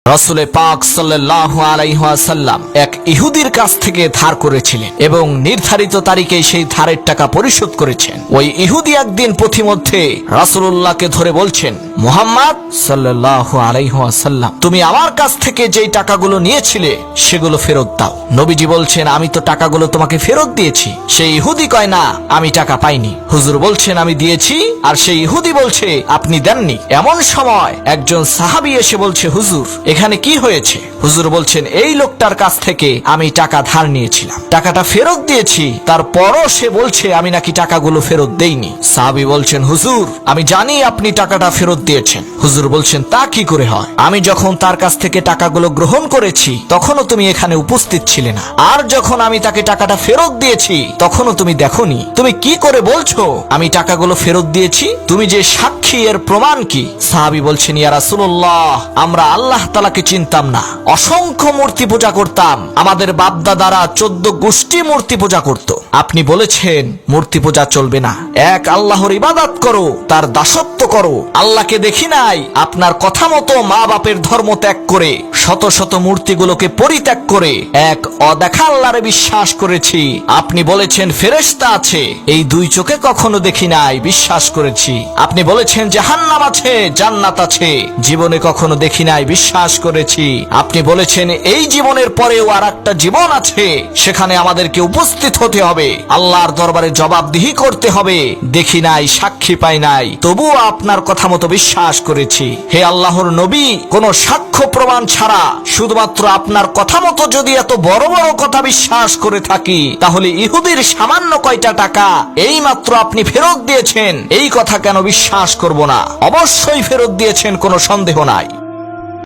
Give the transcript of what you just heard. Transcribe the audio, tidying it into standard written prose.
রাসূলে পাক সাল্লাল্লাহু আলাইহি ওয়াসাল্লাম এক ইহুদির কাছ থেকে ধার করেছিলেন এবং নির্ধারিত তারিখে সেই ধারের টাকা পরিশোধ করেছেন। ওই ইহুদি একদিন পথিমধ্যে রাসূলুল্লাহকে ধরে বলছেন, মুহাম্মদ সাল্লাল্লাহু আলাইহি ওয়াসাল্লাম, তুমি আমার কাছ থেকে যেই টাকাগুলো নিয়েছিলে সেগুলো ফেরত দাও। নবীজি বলছেন, আমি তো টাকাগুলো তোমাকে ফেরত দিয়েছি। সেই ইহুদি কয়, না, আমি টাকা পাইনি। হুজুর বলছেন, আমি দিয়েছি। আর সেই ইহুদি বলছে, আপনি দেননি। এমন সময় একজন সাহাবী এসে বলছে, হুজুর, এখানে কি হয়েছে? হুজুর বলছেন, এই লোকটার কাছ থেকে আমি টাকা ধার নিয়েছিলাম, টাকাটা ফেরত দিয়েছি, তারপরও সে বলছে আমি নাকি টাকাগুলো ফেরত দেইনি। সাহাবী বলছেন, হুজুর, আমি জানি আপনি টাকাটা ফেরত দিয়েছেন। হুজুর বলছেন, তা কি করে হয়? আমি যখন তার কাছ থেকে টাকাগুলো গ্রহণ করেছি তখনও তুমি এখানে উপস্থিত ছিলে না, আর যখন আমি তাকে টাকাটা ফেরত দিয়েছি তখনও তুমি দেখোনি। তুমি কি করে বলছো আমি টাকাগুলো ফেরত দিয়েছি? তুমি যে সাক্ষী, এর প্রমাণ কি? সাহাবী বলছেন, ইয়া রাসূলুল্লাহ, আমরা আল্লাহ তাআলাকে চিনতাম না, অসংখ্য মূর্তি পূজা করতাম। আমাদের বাপদাদারা 14 গোষ্ঠী মূর্তি পূজা করত। আপনি বলেছেন মূর্তি পূজা চলবে না, এক আল্লাহর ইবাদত করো, তার দাসত্ব করো। আল্লাহকে দেখি নাই, আপনার কথা মতো মা বাপের ধর্ম ত্যাগ করে, শত শত মূর্তিগুলোকে পরিত্যাগ করে এক অদেখা আল্লাহরে বিশ্বাস করেছি। আপনি বলেছেন ফেরেশতা আছে, এই দুই চোখে কখনো দেখি নাই, বিশ্বাস করেছি। আপনি বলেছেন জাহান্নাম আছে, জান্নাত আছে, জীবনে কখনো দেখি নাই, বিশ্বাস করেছি। আপনি বলেছেন এই জীবনের পরেও আর একটা জীবন আছে, সেখানে আমাদেরকে উপস্থিত হতে হবে, আল্লাহর দরবারে জবাবদিহি করতে হবে। দেখি নাই, সাক্ষী পাই নাই, তবুও আপনার কথা মতো বিশ্বাস করেছি। হে আল্লাহর নবী, কোন সাক্ষ্য প্রমাণ ছাড়া শুধুমাত্র আপনার কথা মতো যদি এত বড় বড় কথা বিশ্বাস করে থাকি, তাহলে ইহুদির সামান্য কয়টা টাকা এই মাত্র আপনি ফেরত দিয়েছেন, এই কথা কেন বিশ্বাস করব না? অবশ্যই ফেরত দিয়েছেন, কোনো সন্দেহ নাই।